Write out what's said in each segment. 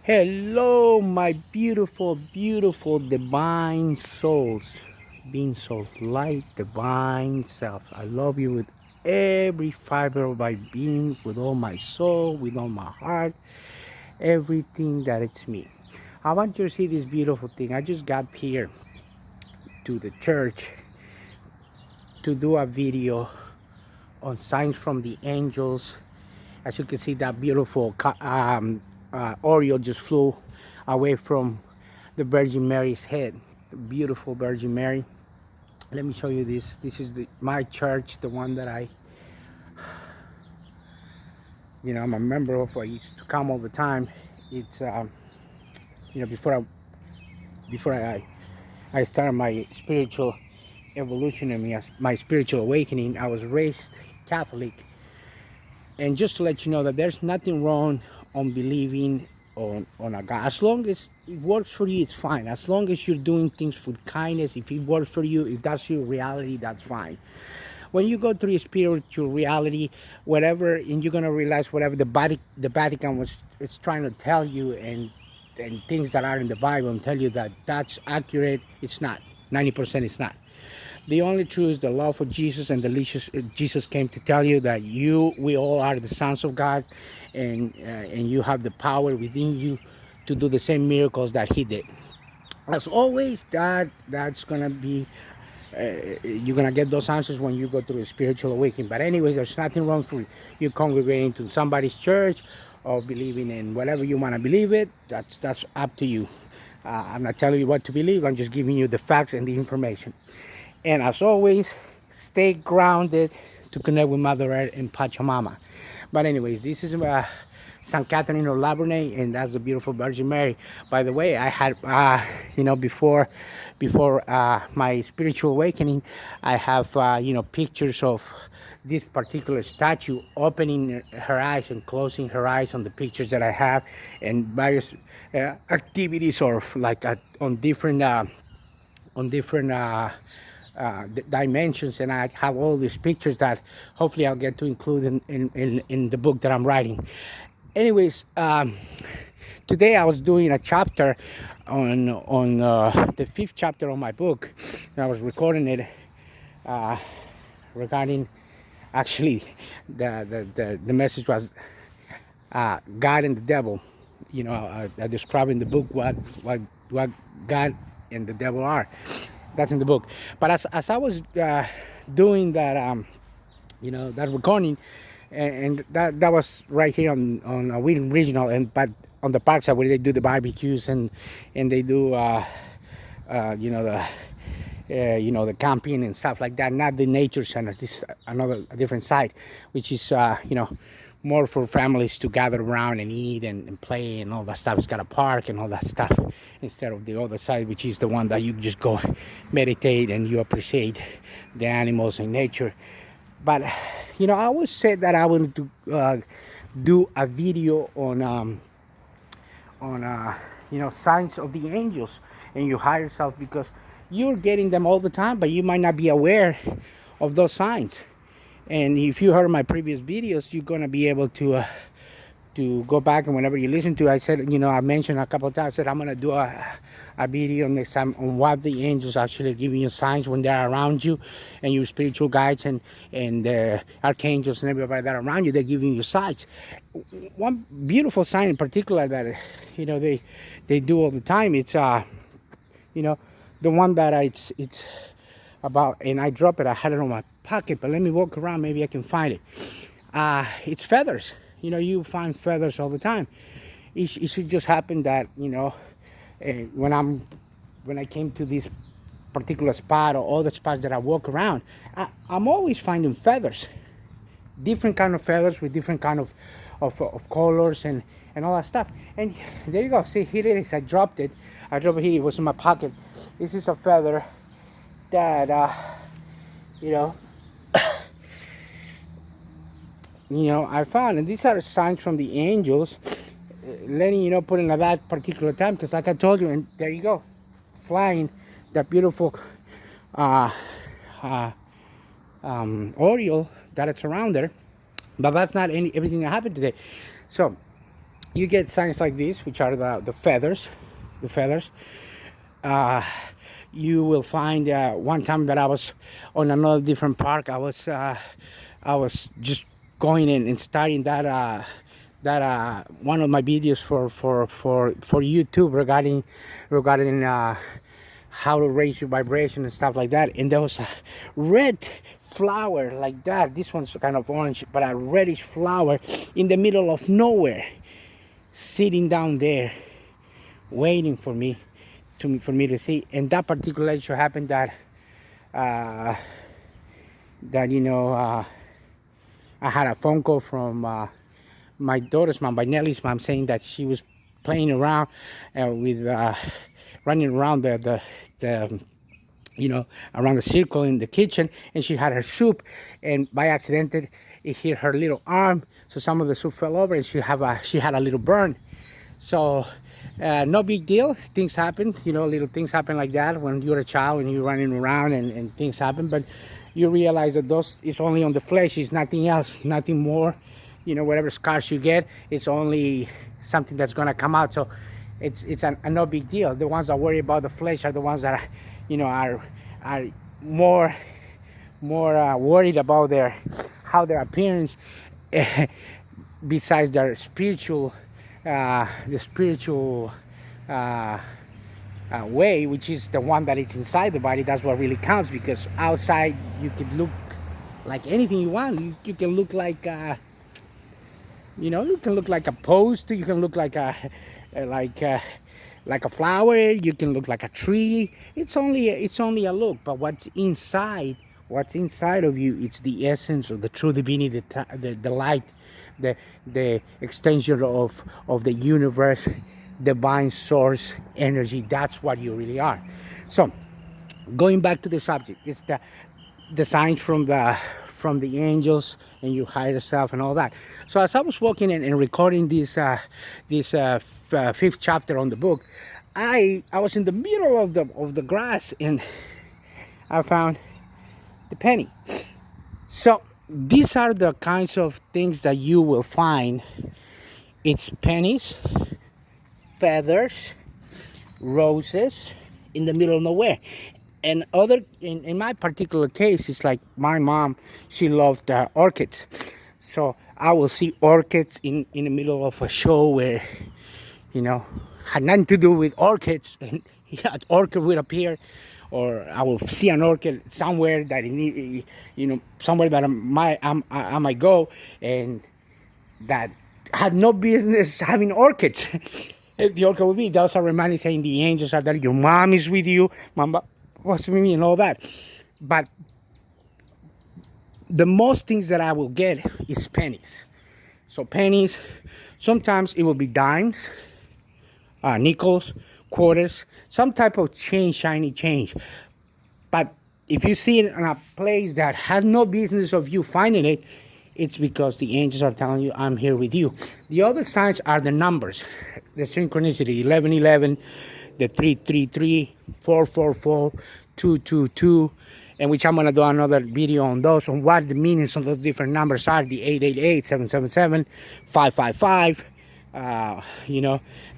Hello, my beautiful, beautiful divine souls, being souls, light, divine self. I love you with every fiber of my being, with all my soul, with all my heart, everything that it's me. I want you to see this beautiful thing. I just got here to the church to do a video on signs from the angels. As you can see, that beautiful Oriole just flew away from the Virgin Mary's head. The beautiful Virgin Mary. Let me show you this. This is my church, the one that I'm a member of. I used to come all the time. It's, before I started my spiritual evolution and my spiritual awakening, I was raised Catholic. And just to let you know that there's nothing wrong on believing on a God. As long as it works for you, it's fine. As long as you're doing things with kindness, if it works for you, if that's your reality, that's fine. When you go through your spiritual reality, whatever, and you're gonna realize whatever the Vatican was it's trying to tell you, and things that are in the Bible, and tell you that that's accurate, it's not. 90% it's not. The only truth is the love of Jesus, and Jesus came to tell you that we all are the sons of God, and you have the power within you to do the same miracles that He did. As always, that's gonna be you're gonna get those answers when you go through a spiritual awakening. But anyways, there's nothing wrong for you congregating to somebody's church or believing in whatever you want to believe it. That's up to you. I'm not telling you what to believe. I'm just giving you the facts and the information. And as always, stay grounded to connect with Mother Earth and Pachamama. But anyways, this is St. Catherine of Laburnay, and that's the beautiful Virgin Mary. By the way, I had, before my spiritual awakening, I have, pictures of this particular statue opening her eyes and closing her eyes on the pictures that I have, and various activities, or like on different dimensions. And I have all these pictures that hopefully I'll get to include in the book that I'm writing. Anyways, today I was doing a chapter on the fifth chapter of my book, and I was recording it regarding, actually, the message was God and the devil. I describe in the book what God and the devil are. That's in the book. But as I was doing that, that recording, and that was right here on Wheaton Regional, but on the park side where they do the barbecues, and they do the camping and stuff like that. Not the nature center. This is a different side, which is more for families to gather around and eat and play and all that stuff. It's got a park and all that stuff, instead of the other side, which is the one that you just go meditate and you appreciate the animals and nature. But I always said that I wanted to do a video on signs of the angels and your higher self, because you're getting them all the time, but you might not be aware of those signs. And if you heard my previous videos, you're gonna be able to go back, and whenever you listen to it, I said, I mentioned a couple of times, I said I'm gonna do a video next time on what the angels actually giving you signs when they're around you, and your spiritual guides and archangels and everybody that are around you, they're giving you signs. One beautiful sign in particular that they do all the time, it's the one that it's about, and I drop it. I had it on my pocket, but let me walk around. Maybe I can find it. It's feathers. You find feathers all the time. It should just happen that when I came to this particular spot, or all the spots that I walk around, I'm always finding feathers, different kind of feathers with different kind of colors and all that stuff. And there you go. See, here it is. I dropped it. Here. It was in my pocket. This is a feather that you know I found, and these are signs from the angels, letting put in at that particular time, because like I told you, and there you go, flying that beautiful Oriole that it's around there. But that's not everything that happened today. So you get signs like this, which are the feathers, the feathers. Uh, you will find one time that I was on another different park. I was just going in and starting that one of my videos for YouTube regarding how to raise your vibration and stuff like that. And there was a red flower like that. This one's kind of orange, but a reddish flower in the middle of nowhere, sitting down there, waiting for me for me to see. And that particular issue happened that uh, that I had a phone call from my daughter's mom, by Nelly's mom, saying that she was playing around with running around the around the circle in the kitchen, and she had her soup, and by accident it hit her little arm, so some of the soup fell over, and she had a little burn. So no big deal. Things happen, little things happen like that when you're a child and you're running around, and things happen. But you realize that those is only on the flesh. It's nothing else, nothing more. Whatever scars you get, it's only something that's gonna come out. So it's a no big deal. The ones that worry about the flesh are the ones that are more worried about how their appearance, besides their spiritual the spiritual way, which is the one that is inside the body. That's what really counts, because outside you can look like anything you want. You can look like you can look like a post, you can look like a like a flower, you can look like a tree. It's only a look. But what's inside of you, it's the essence of the true divinity, the light, the extension of the universe, divine source energy. That's what you really are. So going back to the subject, it's the signs from the angels and your higher self and all that. So as I was walking and recording this fifth chapter on the book, I was in the middle of the grass, and I found the penny. So these are the kinds of things that you will find. It's pennies, feathers, roses in the middle of nowhere. And in my particular case, it's like my mom, she loved orchids. So I will see orchids in the middle of a show where, had nothing to do with orchids, and an orchid would appear, or I will see an orchid somewhere that somewhere that I might go, and that had no business having orchids. The orchid would be, those are reminding, saying the angels are there, your mom is with you, mama was with me, and all that. But the most things that I will get is pennies. So pennies, sometimes it will be dimes, nickels, quarters, some type of change, shiny change. But if you see it in a place that has no business of you finding it, it's because the angels are telling you, I'm here with you. The other signs are the numbers, the synchronicity, 1111, the 333, 444, 222, and which I'm going to do another video on those, on what the meanings of those different numbers are, the 888, 777, 555.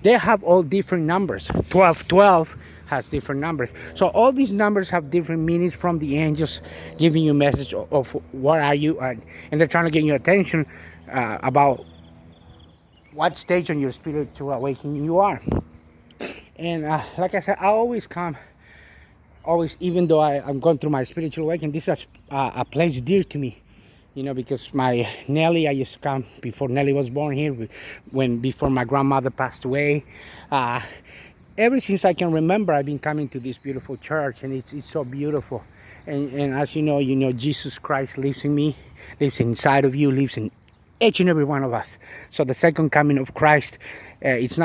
They have all different numbers. 1212 has different numbers. So all these numbers have different meanings from the angels, giving you a message of what are you, and they're trying to get your attention about what stage on your spiritual awakening you are. And like I said, I always come, even though I'm going through my spiritual awakening, this is a place dear to me. Because my Nelly, I used to come before Nelly was born here, before my grandmother passed away. Ever since I can remember, I've been coming to this beautiful church, and it's so beautiful. And as you know, Jesus Christ lives in me, lives inside of you, lives in each and every one of us. So the second coming of Christ, it's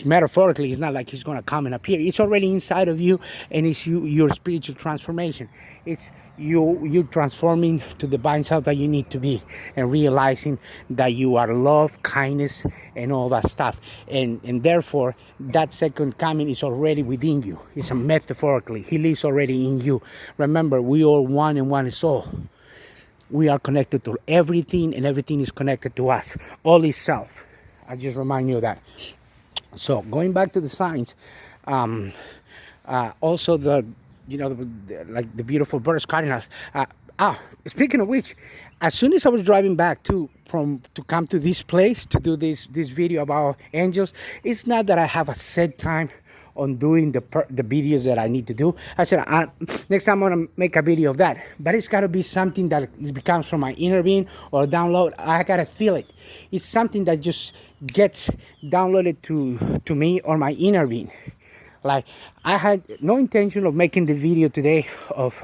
metaphorically, it's not like he's going to come and appear. It's already inside of you, and it's your spiritual transformation. It's you transforming to the divine self that you need to be, and realizing that you are love, kindness, and all that stuff. And therefore, that second coming is already within you. It's a metaphorically. He lives already in you. Remember, we are one, and one is all. We are connected to everything, and everything is connected to us. All is self. I just remind you of that. So going back to the signs, um, also the, like the beautiful birds, cardinals. Speaking of which, as soon as I was driving back to come to this place to do this video about angels, it's not that I have a set time on doing the videos that I need to do. I said, next time I'm gonna make a video of that, but it's gotta be something that it becomes from my inner being or download. I gotta feel it. It's something that just gets downloaded to me or my inner being. Like, I had no intention of making the video today of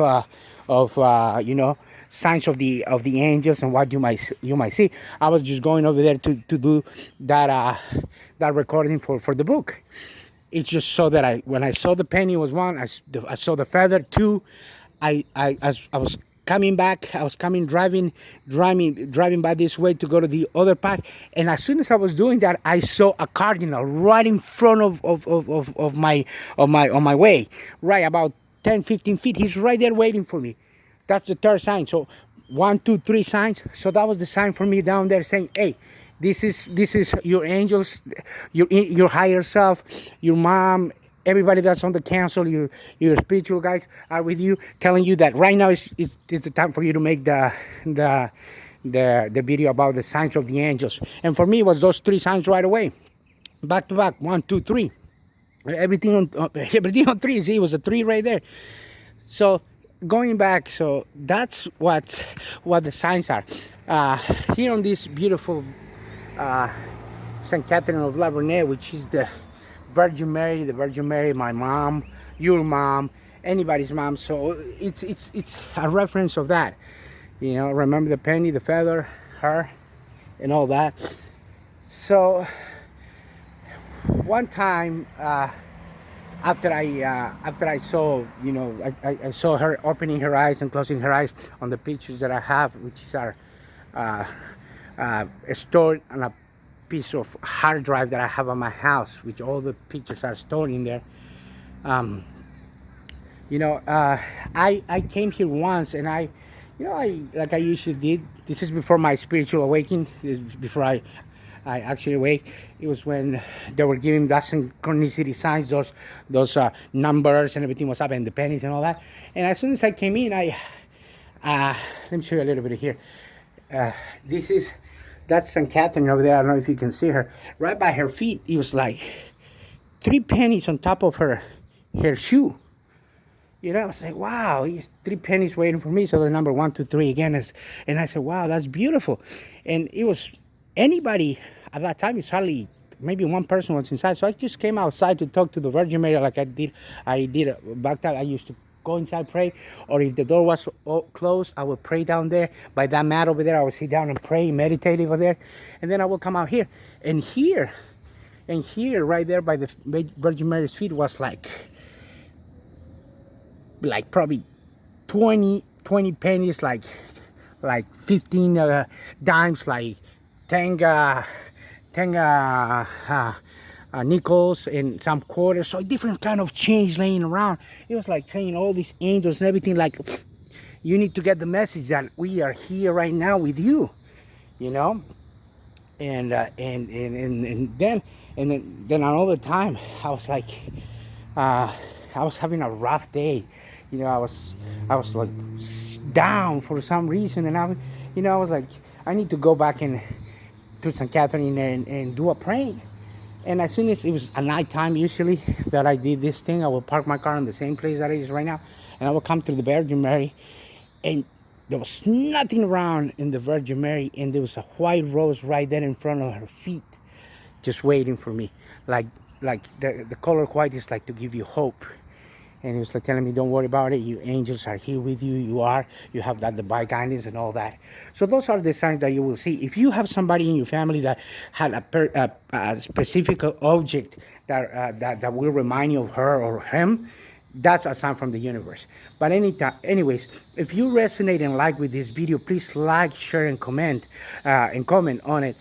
signs of the angels and what you might see. I was just going over there to do that recording for the book. It's just so that when I saw the penny was one, I saw the feather two. As I was coming back, I was driving by this way to go to the other path, and as soon as I was doing that, I saw a cardinal right in front of my way, right about 10-15 feet. He's right there waiting for me. That's the third sign. So 1, 2, 3 signs. So that was the sign for me down there saying, hey, this is your angels, your higher self, your mom, everybody that's on the council, your spiritual guys are with you, telling you that right now is the time for you to make the video about the signs of the angels. And for me, it was those 3 signs right away, back to back, 1, 2, 3. Everything on 3. See, it was a 3 right there. So going back, so that's what the signs are. Here on this beautiful St. Catherine of La Vernet, which is the Virgin Mary, my mom, your mom, anybody's mom. So it's a reference of that. Remember the penny, the feather, her, and all that. So one time, after I saw, I saw her opening her eyes and closing her eyes on the pictures that I have, which are stored on a piece of hard drive that I have at my house, which all the pictures are stored in there. I came here once, and I like I usually did. This is before my spiritual awakening, before I actually awake. It was when they were giving that synchronicity signs, those numbers and everything was up, and the pennies and all that. And as soon as I came in, let me show you a little bit of here. That's St. Catherine over there. I don't know if you can see her. Right by her feet, it was like 3 pennies on top of her shoe. I was like, wow, 3 pennies waiting for me. So the number 1, 2, 3 again and I said, wow, that's beautiful. And it was anybody at that time. It's hardly, maybe one person was inside. So I just came outside to talk to the Virgin Mary, like I did back then. I used to go inside, pray, or if the door was closed, I would pray down there by that mat over there. I would sit down and pray, meditate over there, and then I would come out here. And here right there by the Virgin Mary's feet was like probably 20 pennies, like 15 dimes, like 10 nickels and some quarters. So different kind of change laying around. It was like saying all these angels and everything, like, you need to get the message that we are here right now with you, and then another time I was like, I was having a rough day. I was like down for some reason, and I was like, I need to go back to St. Catherine and do a praying. And as soon as it was a night time, usually, that I did this thing, I will park my car in the same place that it is right now, and I will come to the Virgin Mary, and there was nothing around in the Virgin Mary, and there was a white rose right there in front of her feet, just waiting for me. Like the color white is like to give you hope. And he was like telling me, don't worry about it. You angels are here with you. You have that divine guidance and all that. So those are the signs that you will see. If you have somebody in your family that had a specific object that will remind you of her or him, that's a sign from the universe. But anyways, if you resonate and like with this video, please like, share, and comment on it.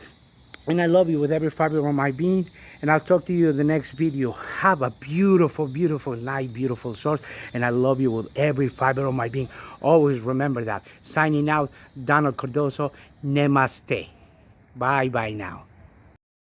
And I love you with every fiber of my being. And I'll talk to you in the next video. Have a beautiful, beautiful night, beautiful soul. And I love you with every fiber of my being. Always remember that. Signing out, Donald Cardoso. Namaste. Bye-bye now.